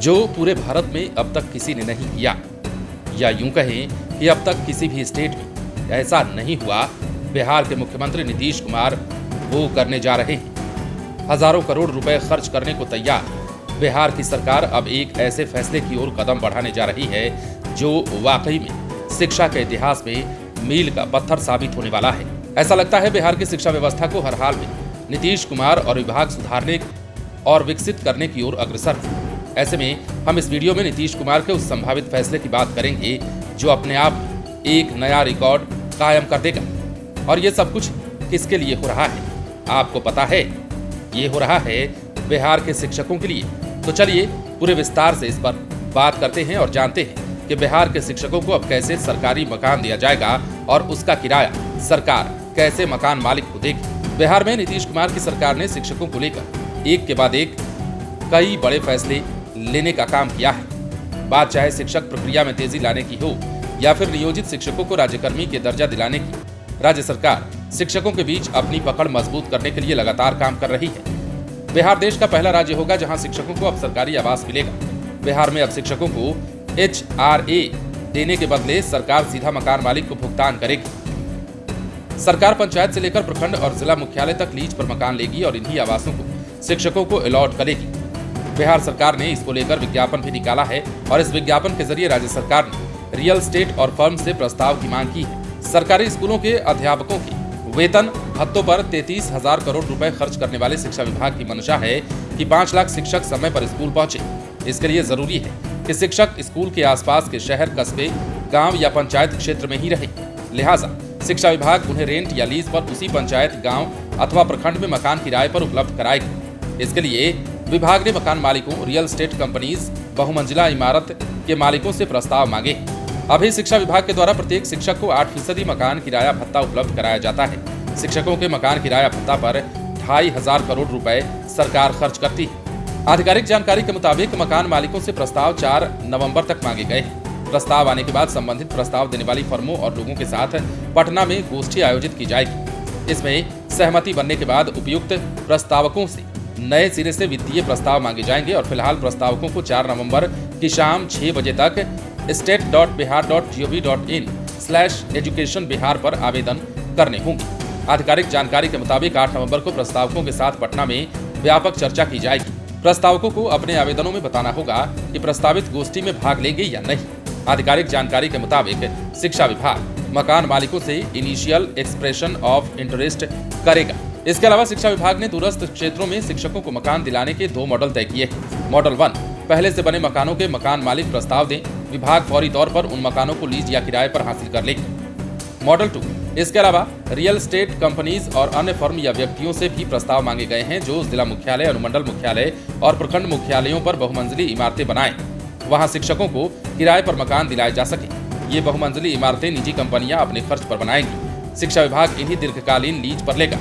जो पूरे भारत में अब तक किसी ने नहीं किया, या यूं कहें कि अब तक किसी भी स्टेट में ऐसा नहीं हुआ। बिहार के मुख्यमंत्री नीतीश कुमार वो करने जा रहे हैं। हजारों करोड़ रुपए खर्च करने को तैयार बिहार की सरकार अब एक ऐसे फैसले की ओर कदम बढ़ाने जा रही है जो वाकई में शिक्षा के इतिहास में मील का पत्थर साबित होने वाला है। ऐसा लगता है बिहार की शिक्षा व्यवस्था को हर हाल में नीतीश कुमार और विभाग सुधारने और विकसित करने की ओर अग्रसर है। ऐसे में हम इस वीडियो में नीतीश कुमार के उस संभावित फैसले की बात करेंगे जो अपने आप में एक नया रिकॉर्ड कायम कर देगा। और ये सब कुछ किसके लिए हो रहा है आपको पता है? ये हो रहा है बिहार के शिक्षकों के लिए। तो चलिए पूरे विस्तार से इस पर बात करते हैं और जानते हैं कि बिहार के शिक्षकों को अब कैसे सरकारी मकान दिया जाएगा और उसका किराया सरकार कैसे मकान मालिक को देगी। बिहार में नीतीश कुमार की सरकार ने शिक्षकों को लेकर एक के बाद एक कई बड़े फैसले लेने का काम किया है। बात चाहे शिक्षक प्रक्रिया में तेजी लाने की हो या फिर नियोजित शिक्षकों को राज्यकर्मी के दर्जा दिलाने की, राज्य सरकार शिक्षकों के बीच अपनी पकड़ मजबूत करने के लिए लगातार काम कर रही है। बिहार देश का पहला राज्य होगा जहां शिक्षकों को अब सरकारी आवास मिलेगा। बिहार में अब शिक्षकों को HRA देने के बदले सरकार सीधा मकान मालिक को भुगतान करेगी। सरकार पंचायत से लेकर प्रखंड और जिला मुख्यालय तक लीज पर मकान लेगी और इन्हीं आवासों को शिक्षकों को अलॉट करेगी। बिहार सरकार ने इसको लेकर विज्ञापन भी निकाला है और इस विज्ञापन के जरिए राज्य सरकार ने रियल एस्टेट और फर्म से प्रस्ताव की मांग की है। सरकारी स्कूलों के अध्यापकों के वेतन भत्तों पर 33,000 करोड़ रुपए खर्च करने वाले शिक्षा विभाग की मंशा है कि 5 लाख शिक्षक समय पर स्कूल पहुंचे। इसके लिए जरूरी है कि शिक्षक स्कूल के आसपास के शहर, कस्बे, गांव या पंचायत क्षेत्र में ही रहे। लिहाजा शिक्षा विभाग उन्हें रेंट या लीज पर उसी पंचायत, गांव अथवा प्रखंड में मकान किराए पर उपलब्ध कराएगी। इसके लिए विभाग ने मकान मालिकों, रियल एस्टेट कंपनीज, बहुमंजिला इमारत के मालिकों से प्रस्ताव मांगे। अभी शिक्षा विभाग के द्वारा प्रत्येक शिक्षक को 8% मकान किराया भत्ता उपलब्ध कराया जाता है। शिक्षकों के मकान किराया भत्ता पर 2,500 करोड़ रुपए सरकार खर्च करती है। आधिकारिक जानकारी के मुताबिक मकान मालिकों से प्रस्ताव 4 नवंबर तक मांगे गए हैं। प्रस्ताव आने के बाद संबंधित प्रस्ताव देने वाली फर्मों और लोगों के साथ पटना में गोष्ठी आयोजित की जाएगी। इसमें सहमति बनने के बाद उपयुक्त प्रस्तावकों से नए सिरे से वित्तीय प्रस्ताव मांगे जाएंगे और फिलहाल प्रस्तावकों को 4 नवंबर की शाम 6 बजे तक state.bihar.gov.in/education बिहार पर आवेदन करने होंगे। आधिकारिक जानकारी के मुताबिक 8 नवंबर को प्रस्तावकों के साथ पटना में व्यापक चर्चा की जाएगी। प्रस्तावकों को अपने आवेदनों में बताना होगा कि प्रस्तावित गोष्ठी में भाग लेंगे या नहीं। आधिकारिक जानकारी के मुताबिक शिक्षा विभाग मकान मालिकों से इनिशियल एक्सप्रेशन ऑफ इंटरेस्ट करेगा। इसके अलावा शिक्षा विभाग ने दूरस्थ क्षेत्रों में शिक्षकों को मकान दिलाने के 2 मॉडल तय किए हैं। मॉडल 1, पहले से बने मकानों के मकान मालिक प्रस्ताव दें, विभाग फौरी तौर पर उन मकानों को लीज या किराए पर हासिल कर लेगी। मॉडल 2, इसके अलावा रियल एस्टेट कंपनीज और अन्य फर्म या व्यक्तियों से भी प्रस्ताव मांगे गए हैं जो जिला मुख्यालय, अनुमंडल मुख्यालय और प्रखंड मुख्यालयों पर बहुमंजिली इमारतें बनाएं। वहां शिक्षकों को किराए पर मकान दिलाए जा सके। ये बहुमंजिली इमारतें निजी कंपनियां अपने खर्च पर बनाएंगी। शिक्षा विभाग इन्हीं दीर्घकालीन लीज पर लेगा।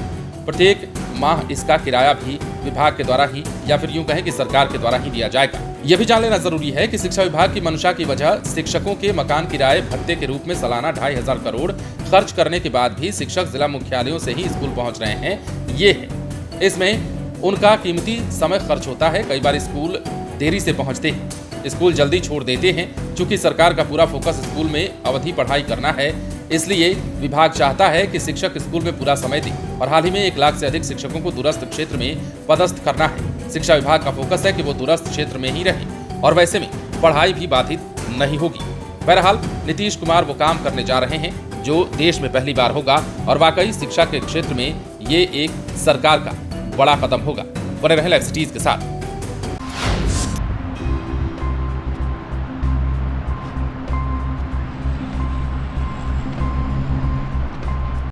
प्रत्येक माह इसका किराया भी विभाग के द्वारा ही या फिर यूं कहें कि सरकार के द्वारा ही दिया जाएगा। यह भी जान लेना जरूरी है कि शिक्षा विभाग की मंशा की वजह शिक्षकों के मकान किराए भत्ते के रूप में सालाना 2,500 करोड़ खर्च करने के बाद भी शिक्षक जिला मुख्यालयों से ही स्कूल पहुंच रहे हैं ये है। इसमें उनका कीमती समय खर्च होता है। कई बार स्कूल देरी से पहुंचते हैं, स्कूल जल्दी छोड़ देते हैं। चूंकि सरकार का पूरा फोकस स्कूल में अवधि पढ़ाई करना है, इसलिए विभाग चाहता है कि शिक्षक स्कूल में पूरा समय दें और हाल ही में 1 लाख से अधिक शिक्षकों को दूरस्थ क्षेत्र में पदस्थ करना है। शिक्षा विभाग का फोकस है कि वो दूरस्थ क्षेत्र में ही रहे और वैसे में पढ़ाई भी बाधित नहीं होगी। बहरहाल नीतीश कुमार वो काम करने जा रहे हैं जो देश में पहली बार होगा और वाकई शिक्षा के क्षेत्र में ये एक सरकार का बड़ा कदम होगा। बने रहें लाइव सिटीज के साथ।